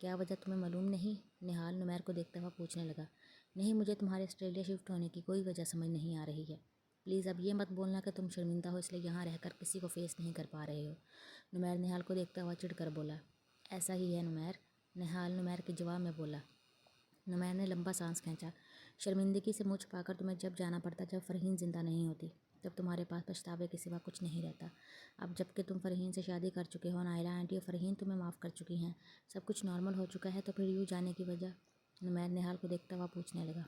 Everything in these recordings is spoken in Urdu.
کیا وجہ تمہیں معلوم نہیں؟ نہال نمیر کو دیکھتا ہوا پوچھنے لگا۔ نہیں، مجھے تمہارے آسٹریلیا شفٹ ہونے کی کوئی وجہ سمجھ نہیں آ رہی ہے۔ پلیز اب یہ مت بولنا کہ تم شرمندہ ہو اس لیے یہاں رہ کر کسی کو فیس نہیں کر پا رہے ہو۔ نمیر نہال کو دیکھتا ہوا چڑھ کر بولا۔ ایسا ہی ہے نمیر، نہال نمیر کے جواب میں بولا۔ نمیر نے لمبا سانس کھینچا۔ شرمندگی سے منہ چھپا کر تمہیں جب جانا پڑتا جب فرحین زندہ نہیں ہوتی، تب تمہارے پاس پچھتاوے کے سوا کچھ نہیں رہتا۔ اب جب کہ تم فرحین سے شادی کر چکے ہو، نائلہ آنٹی اور فرحین تمہیں معاف کر چکی ہیں، سب کچھ نارمل ہو چکا ہے، تو پھر یوں جانے کی وجہ؟ نمیر نہال کو دیکھتا ہوا پوچھنے لگا۔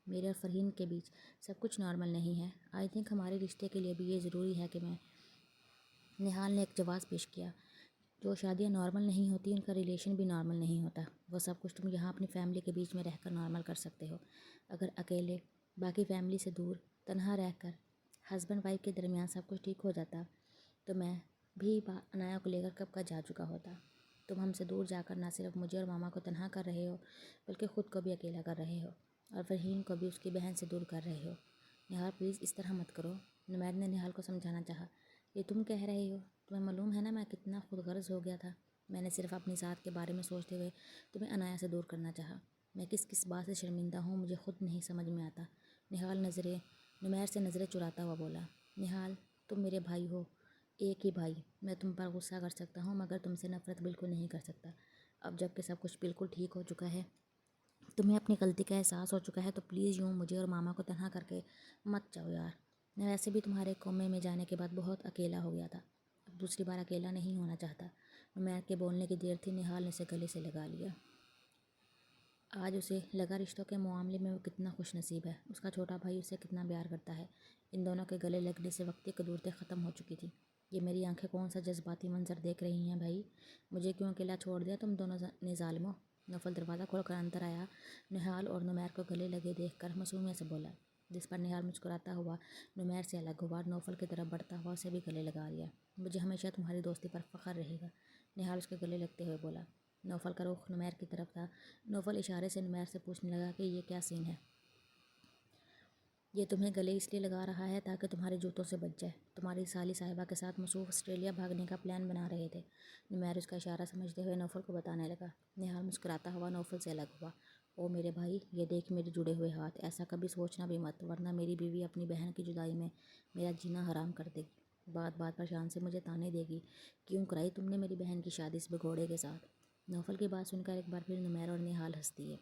میرے اور فرحین کے بیچ سب کچھ نارمل نہیں ہے۔ آئی تھنک ہمارے رشتے کے لیے بھی یہ ضروری ہے کہ میں نہال نے ایک جواز پیش کیا۔ جو شادیاں نارمل نہیں ہوتی ان کا ریلیشن بھی نارمل نہیں ہوتا۔ وہ سب کچھ تم یہاں اپنی فیملی کے بیچ میں رہ کر نارمل کر سکتے ہو۔ اگر اکیلے، باقی فیملی سے دور، تنہا رہ کر ہسبینڈ وائف کے درمیان سب کچھ ٹھیک ہو جاتا تو میں بھی انایا کو لے کر کب کا جا چکا ہوتا۔ تم ہم سے دور جا کر نہ صرف مجھے اور ماما کو تنہا کر رہے ہو بلکہ خود کو بھی اکیلا کر رہے ہو، اور فرحین کو بھی اس کی بہن سے دور کر رہے ہو۔ نہال پلیز اس طرح مت کرو، نمیر نے نہال کو سمجھانا چاہا۔ یہ تم کہہ رہے ہو؟ تمہیں معلوم ہے نا میں کتنا خود غرض ہو گیا تھا۔ میں نے صرف اپنی ذات کے بارے میں سوچتے ہوئے تمہیں انایا سے دور کرنا چاہا۔ میں کس بات سے شرمندہ ہوں مجھے خود نہیں سمجھ میں آتا۔ نہال نمیر سے نظریں چراتا ہوا بولا۔ نہال، تم میرے بھائی ہو، ایک ہی بھائی۔ میں تم پر غصہ کر سکتا ہوں مگر تم سے نفرت بالکل نہیں کر سکتا۔ اب جب کہ سب کچھ بالکل ٹھیک ہو چکا ہے، تمہیں اپنی غلطی کا احساس ہو چکا ہے، تو پلیز یوں مجھے اور ماما کو تنہا کر کے مت جاؤ یار۔ میں ویسے بھی تمہارے قومے میں جانے کے بعد بہت اکیلا ہو گیا تھا، اب دوسری بار اکیلا نہیں ہونا چاہتا۔ نمیر کے بولنے کی دیر تھی، نہال نے اسے گلے سے لگا لیا۔ آج اسے لگا رشتوں کے معاملے میں وہ کتنا خوش نصیب ہے، اس کا چھوٹا بھائی اسے کتنا پیار کرتا ہے۔ ان دونوں کے گلے لگنے سے وقتی قدورتیں ختم ہو چکی تھی۔ یہ میری آنکھیں کون سا جذباتی منظر دیکھ رہی ہیں بھائی؟ مجھے کیوں اکیلا چھوڑ دیا تم دونوں نے ظالموں؟ نوفل دروازہ کھول کر اندر آیا، نہال اور نمیر کو گلے لگے دیکھ کر معصومیت سے بولا، جس پر نہال مسکراتا ہوا نمیر سے الگ ہوا اور نوفل کی طرف بڑھتا ہوا اسے بھی گلے لگا لیا۔ مجھے ہمیشہ تمہاری دوستی پر فخر رہے گا، نہال اس کے گلے لگتے ہوئے بولا۔ نوفل کا رخ نمیر کی طرف تھا۔ نوفل اشارے سے نمیر سے پوچھنے لگا کہ یہ کیا سین ہے؟ یہ تمہیں گلے اس لیے لگا رہا ہے تاکہ تمہارے جوتوں سے بچ جائے۔ تمہاری سالی صاحبہ کے ساتھ مصروف آسٹریلیا بھاگنے کا پلان بنا رہے تھے۔ نمیر اس کا اشارہ سمجھتے ہوئے نوفل کو بتانے لگا۔ نہال مسکراتا ہوا نوفل سے الگ ہوا۔ او میرے بھائی، یہ دیکھ میرے جڑے ہوئے ہاتھ، ایسا کبھی سوچنا بھی مت، ورنہ میری بیوی اپنی بہن کی جدائی میں میرا جینا حرام کر دے گی، بات بات پر شان سے مجھے تانے دے گی۔ کیوں کرائی تم نے میری بہن کی شادی اس بھگوڑے کے ساتھ؟ نوفل کی بات سن کر ایک بار پھر نمیر اور نہال ہنس دیے۔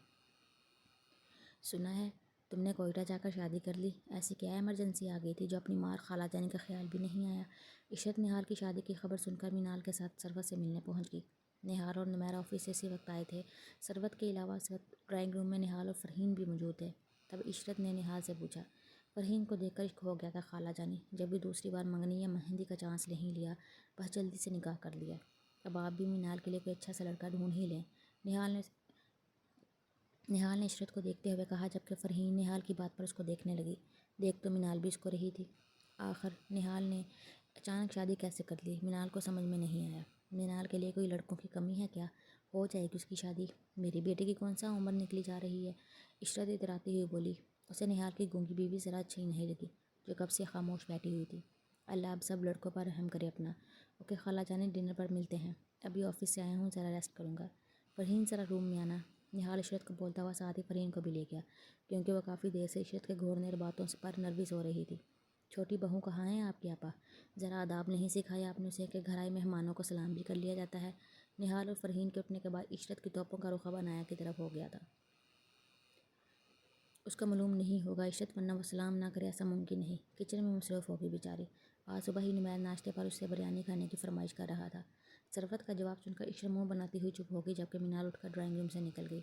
سنا ہے تم نے کوئٹہ جا کر شادی کر لی؟ ایسی کیا ایمرجنسی آ گئی تھی جو اپنی مار خالہ جانے کا خیال بھی نہیں آیا؟ عشرت نہال کی شادی کی خبر سن کر مینال کے ساتھ سرود سے ملنے پہنچ گئی۔ نہال اور نمیر آفس سے اسی وقت آئے تھے۔ سرود کے علاوہ اس وقت ڈرائنگ روم میں نہال اور فرحین بھی موجود تھے۔ تب عشرت نے نہال سے پوچھا، فرحین کو دیکھ کر عشق ہو گیا تھا خالہ جانی، جب بھی دوسری بار منگنی یا مہندی کا چانس نہیں لیا بس جلدی سے نکاح کر لیا۔ اب آپ بھی مینال کے لیے کوئی اچھا سا لڑکا ڈھونڈ ہی لیں، نہال نے عشرت کو دیکھتے ہوئے کہا، جبکہ فرحین نہال کی بات پر اس کو دیکھنے لگی۔ دیکھ تو مینال بھی اس کو رہی تھی۔ آخر نہال نے اچانک شادی کیسے کر لی؟ مینال کو سمجھ میں نہیں آیا۔ مینال کے لیے کوئی لڑکوں کی کمی ہے کیا؟ ہو جائے گی اس کی شادی، میری بیٹے کی کون سا عمر نکلی جا رہی ہے؟ عشرت اتراتی ہوئی بولی۔ اسے نہال کی گونگی بیوی ذرا اچھی نہیں لگی، جو کب سے خاموش بیٹھی ہوئی تھی۔ اللہ اب سب لڑکوں پر رحم کرے اپنا۔ اوکے خالہ جانی، ڈنر پر ملتے ہیں، ابھی آفس سے آیا ہوں، ذرا ریسٹ کروں گا۔ فرحین ذرا روم میں آنا۔ نہال عشرت کو بولتا ہوا ساتھ ہی فرحین کو بھی لے گیا، کیونکہ وہ کافی دیر سے عشرت کے گھورنے اور باتوں پر نروس ہو رہی تھی۔ چھوٹی بہو کہاں ہیں آپ کی آپا؟ ذرا آداب نہیں سکھایا آپ نے اسے کہ گھر آئے مہمانوں کو سلام بھی کر لیا جاتا ہے؟ نہال اور فرحین کے اٹھنے کے بعد عشرت کی توپوں کا رخ اب انایا کی طرف ہو گیا تھا۔ اس کا معلوم نہیں ہوگا عشرت، ورنہ وہ سلام نہ کرے ایسا ممکن نہیں۔ کچن میں مصروف ہوگی بیچاری۔ آج صبح ہی نمیر ناشتے پر اس سے بریانی کھانے کی فرمائش کر رہا تھا۔ سرود کا جواب سن کر عشرت منہ بناتی ہوئی چپ ہو گئی، جبکہ مینال اٹھ کر ڈرائنگ روم سے نکل گئی۔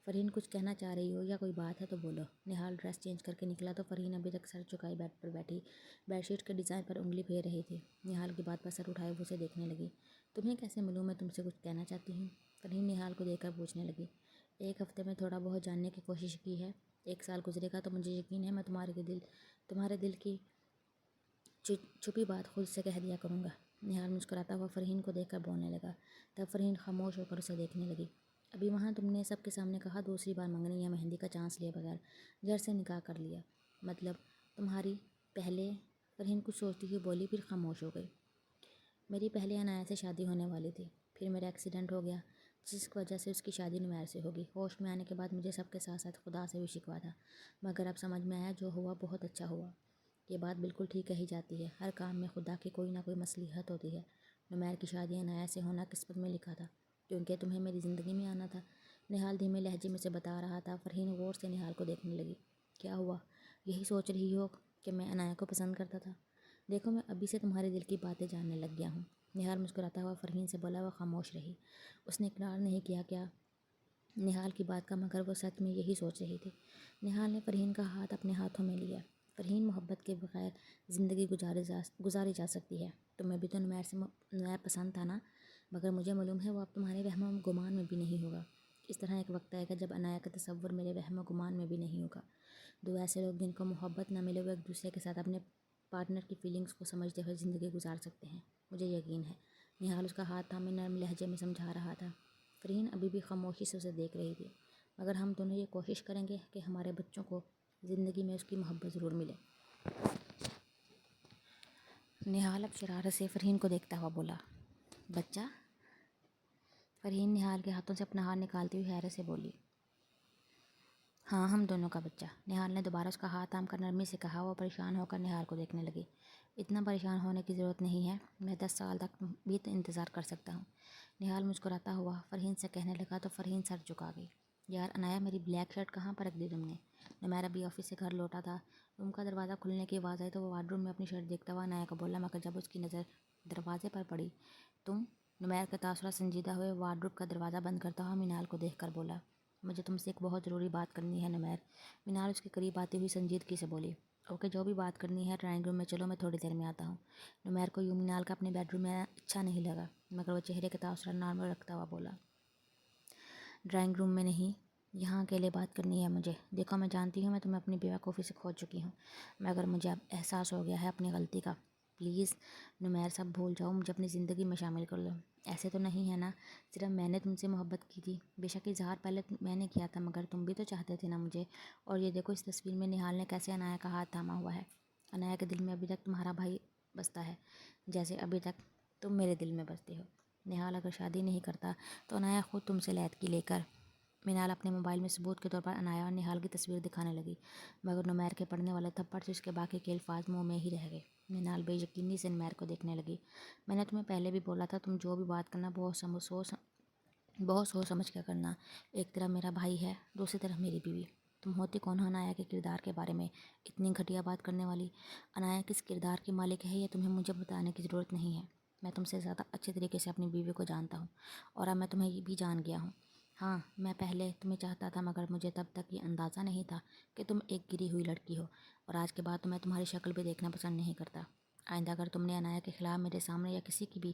فرحین کچھ کہنا چاہ رہی ہو یا کوئی بات ہے تو بولو۔ نہال ڈریس چینج کر کے نکلا تو فرحین ابھی تک سر جھکائے بیڈ پر بیٹھی بیڈ شیٹ کے ڈیزائن پر انگلی پھیر رہی تھی۔ نہال کی بات پر سر اٹھائے وہ اسے دیکھنے لگی۔ تمہیں کیسے معلوم میں تم سے کچھ کہنا چاہتی ہوں؟ فرحین نہال کو دیکھ کر پوچھنے لگی۔ ایک ہفتے میں تھوڑا بہت جاننے کی کوشش کی ہے، 1 سال گزرے گا تو مجھے یقین ہے میں تمہارے دل کی چھپی بات خود سے کہہ دیا کروں گا۔ نہال مسکراتا ہوا فرحین کو دیکھ کر بولنے لگا۔ تب فرحین خاموش ہو کر اسے دیکھنے لگی۔ ابھی وہاں تم نے سب کے سامنے کہا دوسری بار منگنی یا مہندی کا چانس لیے بغیر جھٹ سے نکاح کر لیا، مطلب تمہاری پہلے؟ فرحین کچھ سوچتی ہوئی بولی، پھر خاموش ہو گئی۔ میری پہلے انایا سے شادی ہونے والی تھی، پھر میرا ایکسیڈنٹ ہو گیا جس کی وجہ سے اس کی شادی نمیر سے ہوگی۔ ہوش میں آنے کے بعد مجھے سب کے ساتھ ساتھ خدا سے بھی شکوا تھا، مگر اب سمجھ میں آیا جو ہوا بہت اچھا ہوا۔ یہ بات بالکل ٹھیک کہی جاتی ہے، ہر کام میں خدا کی کوئی نہ کوئی مصلحت ہوتی ہے۔ نمیر کی شادی عنایہ سے ہونا قسمت میں لکھا تھا، کیونکہ تمہیں میری زندگی میں آنا تھا، نہال دھیمے لہجے میں سے بتا رہا تھا۔ فرحین غور سے نہال کو دیکھنے لگی۔ کیا ہوا؟ یہی سوچ رہی ہو کہ میں عنایہ کو پسند کرتا تھا؟ دیکھو میں ابھی سے تمہارے دل کی باتیں جاننے لگ گیا ہوں۔ نہال مسکراتا ہوا فرحین سے بولا۔ وہ خاموش رہی، اس نے اقرار نہیں کیا کیا نہال کی بات کا، مگر وہ سچ میں یہی سوچ رہی تھی۔ نہال نے فرحین کا ہاتھ اپنے ہاتھوں میں لیا۔ فرحین، محبت کے بغیر زندگی گزاری جا سکتی ہے۔ تمہیں بھی تو نمیر پسند تھا نا، مگر مجھے معلوم ہے وہ اب تمہارے وہم و گمان میں بھی نہیں ہوگا۔ اس طرح ایک وقت آئے گا جب عنایہ کا تصور میرے وہم و گمان میں بھی نہیں ہوگا۔ دو ایسے لوگ جن کو محبت نہ ملے وہ ایک دوسرے کے ساتھ اپنے پارٹنر کی فیلنگز کو سمجھتے ہوئے زندگی گزار سکتے ہیں، مجھے یقین ہے۔ نہال اس کا ہاتھ تھامے نرم لہجے میں سمجھا رہا تھا۔ فرحین ابھی بھی خاموشی سے اسے دیکھ رہی تھی۔ مگر ہم دونوں یہ کوشش کریں گے کہ ہمارے بچوں کو زندگی میں اس کی محبت ضرور ملے۔ نہال اب شرارت سے فرحین کو دیکھتا ہوا بولا۔ بچہ؟ فرحین نہال کے ہاتھوں سے اپنا ہاتھ نکالتی ہوئی حیرت سے بولی۔ ہاں، ہم دونوں کا بچہ۔ نہال نے دوبارہ اس کا ہاتھ تھام کر نرمی سے کہا۔ وہ پریشان ہو کر نہال کو دیکھنے لگی۔ اتنا پریشان ہونے کی ضرورت نہیں ہے، میں 10 سال تک بھی انتظار کر سکتا ہوں، نہال مسکراتا ہوا فرحین سے کہنے لگا تو فرحین سر جھکا گئی۔ یار عنایہ، میری بلیک شرٹ کہاں پر رکھ دی تم نے؟ نمیر ابھی آفس سے گھر لوٹا تھا، روم کا دروازہ کھلنے کی آواز آئی تو وہ وارڈروم میں اپنی شرٹ دیکھتا ہوا عنایہ کو بولا، مگر جب اس کی نظر دروازے پر پڑی تم؟ نمیر کا تاثرات سنجیدہ ہوئے وارڈروب کا دروازہ بند کرتا ہوا مینال کو دیکھ کر بولا۔ مجھے تم سے ایک بہت ضروری بات کرنی ہے نمیر۔ مینال اس کے قریب آتی ہوئی سنجیدگی سے بولی۔ اوکے، جو بھی بات کرنی ہے ڈرائنگ روم میں چلو، میں تھوڑی دیر میں آتا ہوں۔ نمیر کو یوں مینال کا اپنے بیڈ روم میں اچھا نہیں لگا، مگر وہ چہرے کے تاثرات نارمل رکھتا ہوا بولا۔ ڈرائنگ روم میں نہیں، یہاں اکیلے بات کرنی ہے مجھے۔ دیکھو میں جانتی ہوں میں تمہیں اپنی بے وقوفی سے کھو چکی ہوں، مگر مجھے اب احساس ہو گیا ہے اپنی غلطی کا۔ پلیز نمیر، سب بھول جاؤ، مجھے اپنی زندگی میں شامل کر لو۔ ایسے تو نہیں ہے نا؟ صرف میں نے تم سے محبت کی تھی، بے شک اظہار پہلے میں نے کیا تھا، مگر تم بھی تو چاہتے تھے نا مجھے۔ اور یہ دیکھو اس تصویر میں نہال نے کیسے عنایہ کا ہاتھ تھاما ہوا ہے۔ عنایہ کے دل میں ابھی تک تمہارا بھائی بستا ہے، جیسے ابھی تک تم میرے دل میں بستی ہو۔ نہال اگر شادی نہیں کرتا تو عنایہ خود تم سے علیحدگی لے کر۔ مینال اپنے موبائل میں ثبوت کے طور پر عنایہ اور نہال کی تصویر دکھانے لگی، مگر نمیر کے پڑنے والے تھپڑ سے اس کے باقی کے الفاظ منہ میں ہی رہ گئے۔ مینال بے یقینی سے نمیر کو دیکھنے لگی۔ میں نے تمہیں پہلے بھی بولا تھا تم جو بھی بات کرنا بہت سوچ سمجھ کر کرنا۔ ایک طرف میرا بھائی ہے، دوسری طرف میری بیوی۔ تم ہوتی کون ہو عنایہ کے کردار کے بارے میں اتنی گھٹیا بات کرنے والی؟ عنایہ کس کردار کی مالک ہے یہ تمہیں مجھے بتانے کی ضرورت نہیں ہے۔ میں تم سے زیادہ اچھے طریقے سے اپنی بیوی کو جانتا ہوں، اور اب میں تمہیں بھی جان گیا ہوں۔ ہاں، میں پہلے تمہیں چاہتا تھا، مگر مجھے تب تک یہ اندازہ نہیں تھا کہ تم ایک گری ہوئی لڑکی ہو، اور آج کے بعد تو میں تمہاری شکل بھی دیکھنا پسند نہیں کرتا۔ آئندہ اگر تم نے عنایہ کے خلاف میرے سامنے یا کسی کی بھی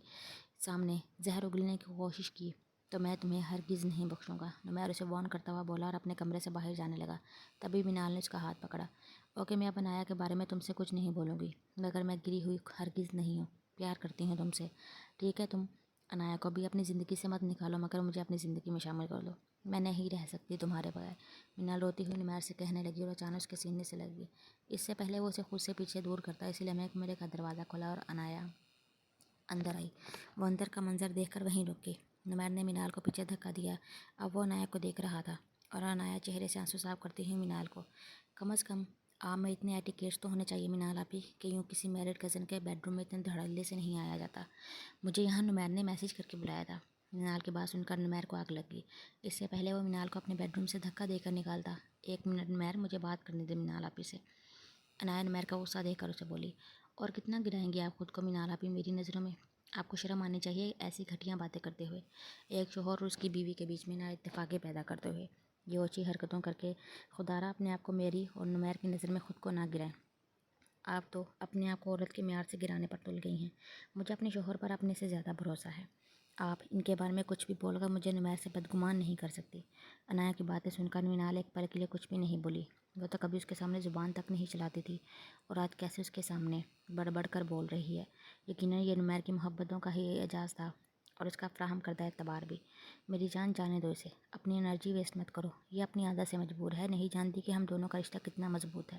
سامنے زہر اگلنے کی کوشش کی تو میں تمہیں ہرگز نہیں بخشوں گا۔ نمیر اسے وارن کرتا ہوا بولا اور اپنے کمرے سے باہر جانے لگا۔ تبھی مینال نے اس کا ہاتھ پکڑا۔ اوکے، میں اب عنایہ کے بارے میں تم سے کچھ نہیں بولوں گی، مگر میں گری ہوئی ہرگز نہیں ہوں، پیار کرتی ہوں تم سے، ٹھیک ہے؟ تم عنایہ کو بھی اپنی زندگی سے مت نکالو، مگر مجھے اپنی زندگی میں شامل کر لو۔ میں نہیں رہ سکتی تمہارے بغیر، مینال روتی ہوئی نمیر سے کہنے لگی، اور اچانک اس کے سینے سے لگ گئی۔ اس سے پہلے وہ اسے خود سے پیچھے دور کرتا، اسی لیے میں کمرے کا دروازہ کھولا اور عنایہ اندر آئی۔ وہ اندر کا منظر دیکھ کر وہیں رک گئی۔ نمیر نے مینال کو پیچھے دھکا دیا۔ اب وہ عنایہ کو دیکھ رہا تھا، اور عنایہ چہرے سے آنسو صاف کرتی ہوئی مینال کو۔ کم از کم آپ میں اتنے ایٹیکیٹس تو ہونے چاہیے مینال آپی، کہ یوں کسی میرڈ کزن کے بیڈ روم میں اتنے دھڑلے سے نہیں آیا جاتا۔ مجھے یہاں نمیر نے میسج کر کے بلایا تھا۔ مینال کی بات سن کر نمیر کو آگ لگ گئی۔ اس سے پہلے وہ مینال کو اپنے بیڈ روم سے دھکا دے کر نکالتا۔ ایک منٹ نمیر، مجھے بات کرنے دے مینال آپی سے۔ عنایہ نمیر کا غصہ دیکھ کر اسے بولی۔ اور کتنا گرائیں گی آپ خود کو مینال آپی میری نظروں میں؟ آپ کو شرم آنی چاہیے ایسی گھٹیا باتیں کرتے ہوئے، ایک شوہر اور اس کی بیوی کے بیچ میں نا اتفاقی پیدا کرتے ہوئے، یہ اوچھی حرکتوں کر کے خدا را اپنے آپ کو میری اور نمیر کی نظر میں خود کو نہ گرائیں۔ آپ تو اپنے آپ کو عورت کے معیار سے گرانے پر تل گئی ہیں۔ مجھے اپنے شوہر پر اپنے سے زیادہ بھروسہ ہے۔ آپ ان کے بارے میں کچھ بھی بول کر مجھے نمیر سے بدگمان نہیں کر سکتی۔ عنایہ کی باتیں سن کر مینال ایک پل کے لیے کچھ بھی نہیں بولی۔ وہ تو کبھی اس کے سامنے زبان تک نہیں چلاتی تھی، اور آج کیسے اس کے سامنے بڑھ بڑھ کر بول رہی ہے۔ یقیناً یہ نمیر کی محبتوں کا ہی اعزاز تھا، اور اس کا فراہم کردہ اعتبار بھی۔ میری جان، جانے دو اسے، اپنی انرجی ویسٹ مت کرو، یہ اپنی عادت سے مجبور ہے، نہیں جانتی کہ ہم دونوں کا رشتہ کتنا مضبوط ہے۔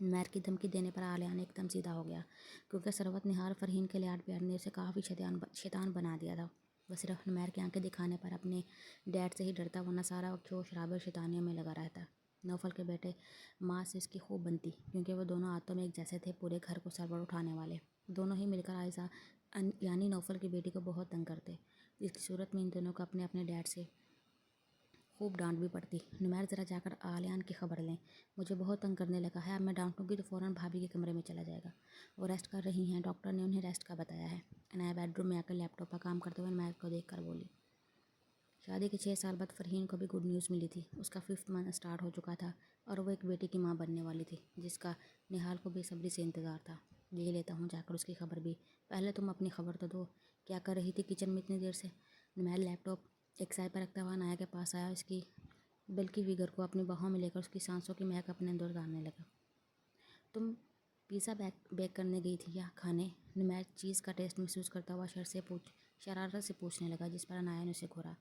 نمیر کی دھمکی دینے پر عالیہ ایک دم سیدھا ہو گیا، کیونکہ ثروت نہار فرحین کے لاڈ پیار نے اسے کافی شیطان بنا دیا تھا۔ وہ صرف نمیر کی آنکھیں دکھانے پر اپنے ڈیڈ سے ہی ڈرتا، ورنہ سارا وقت شور شرابے اور شیطانیوں میں لگا رہتا۔ نوفل کے بیٹے ماں سے اس کی خوب بنتی، کیونکہ وہ دونوں آتوں میں ایک جیسے تھے، پورے گھر کو سر پر اٹھانے والے۔ دونوں ہی مل کر عائشہ یعنی نوفل کی بیٹی کو بہت تنگ کرتے، جس کی صورت میں ان دونوں کو اپنے اپنے ڈیڈ سے خوب ڈانٹ بھی پڑتی۔ نمیر ذرا جا کر عالیہ کی خبر لیں، مجھے بہت تنگ کرنے لگا ہے، اب میں ڈانٹوں گی تو فوراً بھابھی کے کمرے میں چلا جائے گا۔ وہ ریسٹ کر رہی ہیں، ڈاکٹر نے انہیں ریسٹ کا بتایا ہے۔ عنایہ بیڈ روم میں آ کر لیپ ٹاپ پر کام کرتے ہوئے نمیر کو دیکھ کر بولی۔ شادی کے 6 سال بعد فرحین کو بھی گڈ نیوز ملی تھی۔ اس کا 5th منتھ اسٹارٹ ہو چکا تھا اور وہ ایک بیٹی کی ماں بننے والی تھی، جس کا نہال کو بے صبری سے انتظار تھا۔ لے لیتا ہوں جا کر اس کی خبر بھی، پہلے تم اپنی خبر تو دو، کیا کر رہی تھی کچن میں اتنی دیر سے؟ نمیر لیپ ٹاپ ایک سائڈ پر رکھتا ہوا عنایہ کے پاس آیا، اس کی بلکی فگر کو اپنی باہوں میں لے کر اس کی سانسوں کی مہک اپنے اندر ڈالنے لگا۔ تم پیزا بیک کرنے گئی تھی یا کھانے؟ نمیر چیز کا ٹیسٹ محسوس کرتا ہوا شرارت سے پوچھنے لگا، جس پر عنایہ نے اسے گھورا۔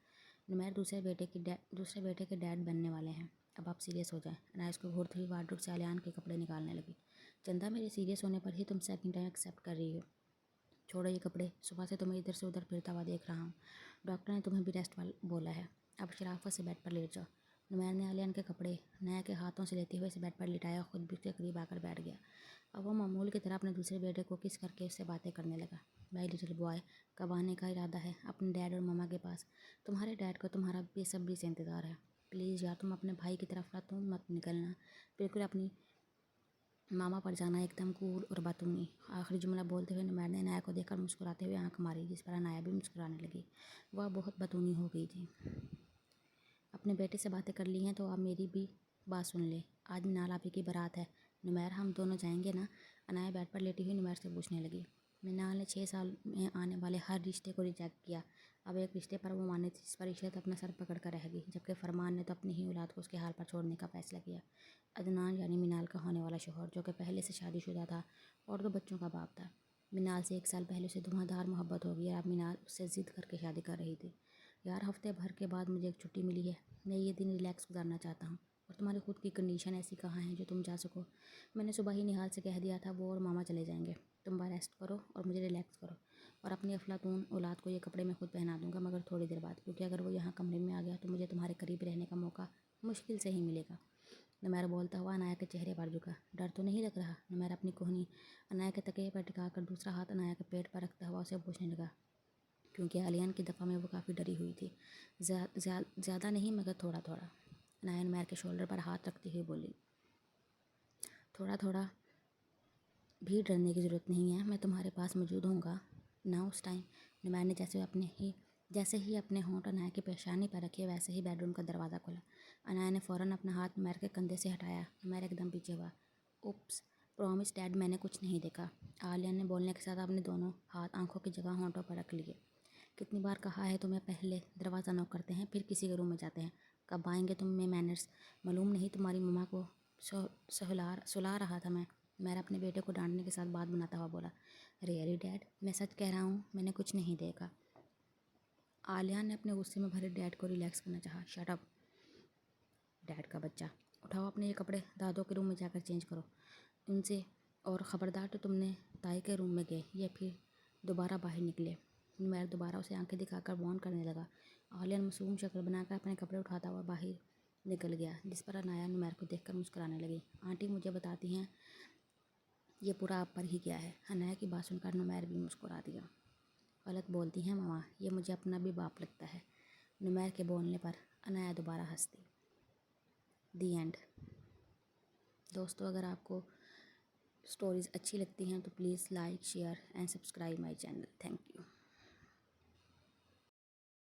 نمیر دوسرے بیٹے کے ڈیڈ بننے والے ہیں، اب آپ سیریس ہو جائیں۔ عنایہ اس کو گھورتی ہوئی وارڈروب سے عالیہ کے کپڑے نکالنے لگی۔ چندہ، میرے سیریس ہونے پر ہی تم سیکنڈ ٹائم ایکسیپٹ کر رہی ہو؟ چھوڑو یہ کپڑے، صبح سے تمہیں ادھر سے ادھر پھرتا ہوا دیکھ رہا ہوں۔ ڈاکٹر نے تمہیں بھی ریسٹ بولا ہے، اب شرافت سے بیڈ پر لیٹ جاؤ۔ نمیر نے عالیہ کے کپڑے عنایہ کے ہاتھوں سے لیتے ہوئے اسے بیڈ پر لٹایا اور خود بھی اس کے قریب آ کر بیٹھ گیا۔ اب وہ معمول کی طرح اپنے دوسرے بیٹے کو کس کر کے اس سے باتیں کرنے لگا۔ مائی لٹل بوائے، کب آنے کا ارادہ ہے اپنے ڈیڈ اور ماما کے پاس؟ تمہارے ڈیڈ کو تمہارا بے صبری سے انتظار ہے۔ پلیز یار، تم اپنے بھائی کی طرف مت نکلنا، بالکل اپنی ماما پر جانا، ایک دم کول اور باتونی۔ آخری جملہ بولتے ہوئے نمیر نے عنایہ کو دیکھ کر مسکراتے ہوئے آنکھ ماری، جس پر عنایہ بھی مسکرانے لگی۔ وہ بہت باتونی ہو گئی تھی۔ اپنے بیٹے سے باتیں کر لی ہیں تو آپ میری بھی بات سن لیں، آج منال آپی کی بارات ہے۔ نمیر، ہم دونوں جائیں گے نا؟ عنایہ بیڈ پر لیٹی ہوئی نمیر سے پوچھنے لگی۔ منال نے 6 سال میں آنے والے ہر رشتے کو ریجیکٹ کیا، اب ایک رشتے پر وہ مانی تھی جس پر عشرت اپنا سر پکڑ کر رہ گئی، جبکہ فرمان نے تو اپنی ہی اولاد کو اس کے حال پر چھوڑنے کا فیصلہ کیا۔ عدنان یعنی منال کا ہونے والا شوہر، جو کہ پہلے سے شادی شدہ تھا اور 2 بچوں کا باپ تھا، منال سے 1 سال پہلے اسے دھواں دھار محبت ہو گئی اور اب منال اس سے ضد کر کے شادی کر رہی تھی۔ یار، ہفتے بھر کے بعد مجھے ایک چھٹی ملی ہے، میں یہ دن ریلیکس گزارنا چاہتا ہوں، اور تمہاری خود کی کنڈیشن ایسی کہاں ہے جو تم جا سکو؟ میں نے صبح ہی نہال سے کہہ دیا تھا، وہ اور ماما چلے جائیں گے، تم بس ریسٹ کرو اور مجھے ریلیکس کرو، اور اپنی افلاطون اولاد کو یہ کپڑے میں خود پہنا دوں گا، مگر تھوڑی دیر بعد، کیونکہ اگر وہ یہاں کمرے میں آ گیا تو مجھے تمہارے قریب رہنے کا موقع مشکل سے ہی ملے گا۔ نمیر بولتا ہوا عنایہ کے چہرے پر جھکا۔ ڈر تو نہیں لگ رہا؟ نمیر اپنی کوہنی عنایہ کے تکیے پر ٹکا کر دوسرا ہاتھ عنایہ کے پیٹ پر رکھتا ہوا اسے پوچھنے لگا، کیونکہ عالیہ کی دفعہ میں وہ کافی ڈری ہوئی تھی۔ زیادہ نہیں، مگر تھوڑا تھوڑا۔ عنایہ نمیر کے شولڈر پر ہاتھ رکھتی ہوئی بولی۔ تھوڑا تھوڑا بھی ڈرنے کی ضرورت نہیں ہے، میں تمہارے پاس موجود ہوں گا نا اس ٹائم۔ نمیر نے جیسے ہی اپنے ہونٹ عنایہ کی پیشانی پر رکھے، ویسے ہی بیڈ روم کا دروازہ کھلا۔ عنایہ نے فوراً اپنا ہاتھ نمیر کے کندھے سے ہٹایا۔ نمیر ایک دم پیچھے ہوا۔ اوپس، پرومس ڈیڈ، میں نے کچھ نہیں دیکھا۔ عالیہ نے بولنے کے ساتھ اپنے دونوں ہاتھ آنکھوں کی جگہ ہونٹوں پر رکھ لیے۔ کتنی بار کہا ہے تمہیں، پہلے دروازہ نوک کرتے ہیں پھر کسی کے روم میں جاتے ہیں، کب آئیں گے تم میں مینرز؟ معلوم نہیں تمہاری ماما کو سلا رہا تھا میں۔ نمیر اپنے بیٹے کو ڈانٹنے کے ساتھ بات بناتا ہوا بولا۔ ریئلی ڈیڈ، میں سچ کہہ رہا ہوں، میں نے کچھ نہیں دیکھا۔ عالیہ نے اپنے غصے میں بھرے ڈیڈ کو ریلیکس کرنا چاہا۔ شٹ اپ ڈیڈ کا بچہ، اٹھاؤ اپنے یہ کپڑے، دادوں کے روم میں جا کر چینج کرو ان سے، اور خبردار تو تم نے تائی کے روم میں گئے یا پھر دوبارہ باہر نکلے۔ نمیر دوبارہ اسے آنکھیں دکھا کر وارن کرنے لگا۔ عالیہ معصوم شکل بنا کر اپنے کپڑے اٹھاتا ہوا باہر نکل گیا، جس پر عنایہ نمیر کو دیکھ کر مسکرانے لگی۔ آنٹی مجھے بتاتی ہیں یہ پورا آپ پر ہی کیا ہے؟ عنایہ کی بات سن کر نمیر بھی مسکرا دیا۔ غلط بولتی ہیں ماما، یہ مجھے اپنا بھی باپ لگتا ہے۔ نمیر کے بولنے پر عنایہ دوبارہ ہنس دی۔ The end. دوستو، اگر آپ کو سٹوریز اچھی لگتی ہیں تو please like, share and subscribe my channel. Thank you.